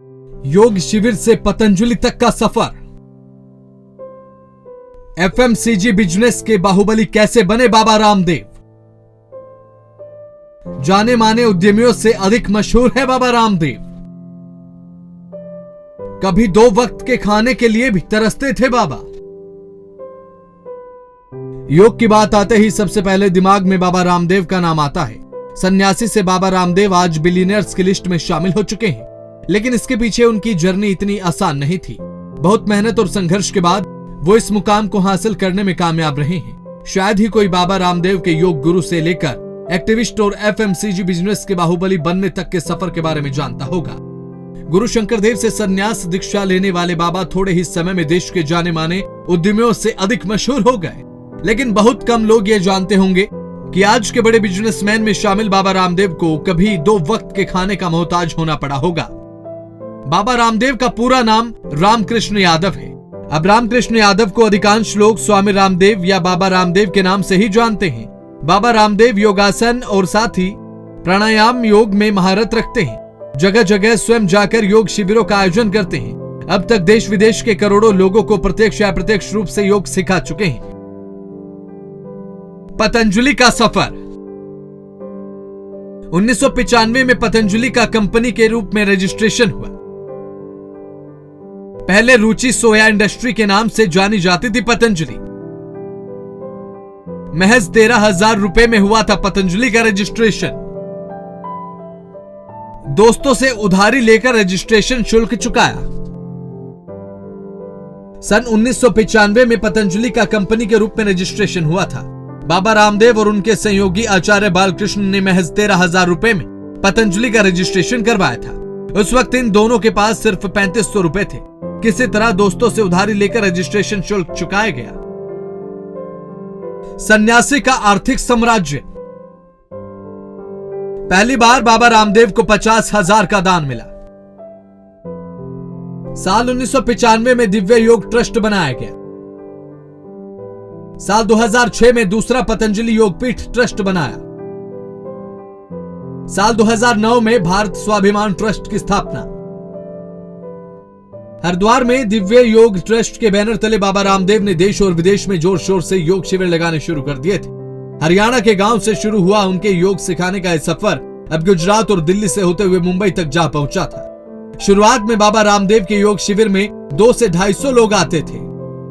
योग शिविर से पतंजलि तक का सफर। एफएमसीजी बिजनेस के बाहुबली कैसे बने बाबा रामदेव। जाने माने उद्यमियों से अधिक मशहूर है बाबा रामदेव। कभी 2 वक्त के खाने के लिए भी तरसते थे बाबा। योग की बात आते ही सबसे पहले दिमाग में बाबा रामदेव का नाम आता है। सन्यासी से बाबा रामदेव आज बिलियनियर्स की लिस्ट में शामिल हो चुके हैं, लेकिन इसके पीछे उनकी जर्नी इतनी आसान नहीं थी। बहुत मेहनत और संघर्ष के बाद वो इस मुकाम को हासिल करने में कामयाब रहे हैं। शायद ही कोई बाबा रामदेव के योग गुरु से लेकर एक्टिविस्ट और एफएमसीजी बिजनेस के बाहुबली बनने तक के सफर के बारे में जानता होगा। गुरु शंकरदेव से संन्यास दीक्षा लेने वाले बाबा थोड़े ही समय में देश के जाने माने उद्यमियों से अधिक मशहूर हो गए, लेकिन बहुत कम लोग ये जानते होंगे कि आज के बड़े बिजनेसमैन में शामिल बाबा रामदेव को कभी 2 वक्त के खाने का मोहताज होना पड़ा होगा। बाबा रामदेव का पूरा नाम रामकृष्ण यादव है। अब रामकृष्ण यादव को अधिकांश लोग स्वामी रामदेव या बाबा रामदेव के नाम से ही जानते हैं। बाबा रामदेव योगासन और साथ ही प्राणायाम योग में महारत रखते हैं। जगह जगह स्वयं जाकर योग शिविरों का आयोजन करते हैं। अब तक देश विदेश के करोड़ों लोगों को प्रत्यक्ष या अप्रत्यक्ष रूप से योग सिखा चुके हैं। पतंजलि का सफर। 1995 में पतंजलि का कंपनी के रूप में रजिस्ट्रेशन हुआ। पहले रुचि सोया इंडस्ट्री के नाम से जानी जाती थी पतंजलि। महज 13,000 रुपए में हुआ था पतंजलि का रजिस्ट्रेशन। दोस्तों से उधारी लेकर रजिस्ट्रेशन शुल्क चुकाया। सन 1995 में पतंजलि का कंपनी के रूप में रजिस्ट्रेशन हुआ था। बाबा रामदेव और उनके सहयोगी आचार्य बालकृष्ण ने महज 13,000 रुपए में पतंजलि का रजिस्ट्रेशन करवाया था। उस वक्त इन दोनों के पास सिर्फ 3500 रुपए थे। किसी तरह दोस्तों से उधारी लेकर रजिस्ट्रेशन शुल्क चुकाया गया। सन्यासी का आर्थिक साम्राज्य। पहली बार बाबा रामदेव को 50,000 का दान मिला। साल 1995 में दिव्य योग ट्रस्ट बनाया गया। साल 2006 में दूसरा पतंजलि योगपीठ ट्रस्ट बनाया। साल 2009 में भारत स्वाभिमान ट्रस्ट की स्थापना। हरिद्वार में दिव्य योग ट्रस्ट के बैनर तले बाबा रामदेव ने देश और विदेश में जोर शोर से योग शिविर लगाने शुरू कर दिए थे। हरियाणा के गांव से शुरू हुआ उनके योग सिखाने का यह सफर अब गुजरात और दिल्ली से होते हुए मुंबई तक जा पहुंचा था। शुरुआत में बाबा रामदेव के योग शिविर में 200 से 250 लोग आते थे,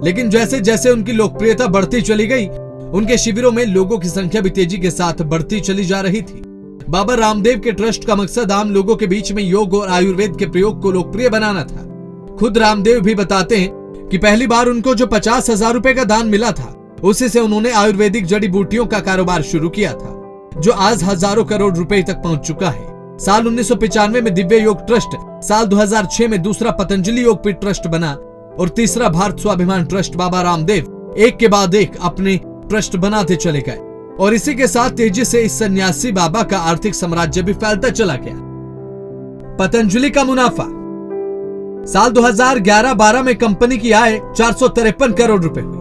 लेकिन जैसे जैसे उनकी लोकप्रियता बढ़ती चली गई, उनके शिविरों में लोगों की संख्या भी तेजी के साथ बढ़ती चली जा रही थी। बाबा रामदेव के ट्रस्ट का मकसद आम लोगों के बीच में योग और आयुर्वेद के प्रयोग को लोकप्रिय बनाना था। खुद रामदेव भी बताते हैं कि पहली बार उनको जो 50,000 रुपए का दान मिला था, उसी से उन्होंने आयुर्वेदिक जड़ी बूटियों का कारोबार शुरू किया था, जो आज हजारों करोड़ रुपए तक पहुंच चुका है। साल 1995 में दिव्य योग ट्रस्ट, साल 2006 में दूसरा पतंजलि योगपीठ ट्रस्ट बना और तीसरा भारत स्वाभिमान ट्रस्ट। बाबा रामदेव एक के बाद एक अपने ट्रस्ट बनाते चले गए और इसी के साथ तेजी से इस सन्यासी बाबा का आर्थिक साम्राज्य भी फैलता चला गया। पतंजलि का मुनाफा। साल 2011-12 में कंपनी की आय 453 करोड़ रुपए हुई।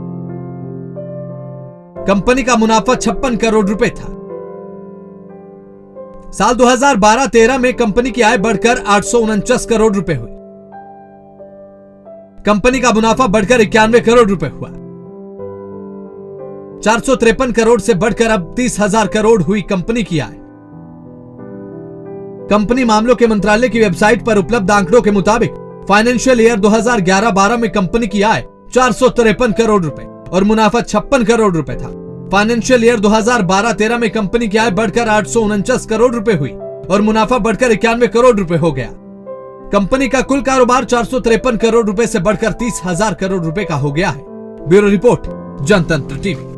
कंपनी का मुनाफा 56 करोड़ रुपए था। साल 2012-13 में कंपनी की आय बढ़कर 849 करोड़ रुपए हुई। कंपनी का मुनाफा बढ़कर 91 करोड़ रुपए हुआ। 453 करोड़ से बढ़कर अब 30,000 करोड़ हुई कंपनी की आय। कंपनी मामलों के मंत्रालय की वेबसाइट पर उपलब्ध आंकड़ों के मुताबिक फाइनेंशियल ईयर 2011-12 में कंपनी की आय 453 करोड़ रुपए और मुनाफा 56 करोड़ रुपए था। फाइनेंशियल ईयर 2012-13 में कंपनी की आय बढ़कर 849 करोड़ रुपए हुई और मुनाफा बढ़कर 91 करोड़ रुपए हो गया। कंपनी का कुल कारोबार 453 करोड़ रुपए से बढ़कर 30,000 करोड़ रुपए का हो गया है। ब्यूरो रिपोर्ट, जनतंत्र टीवी।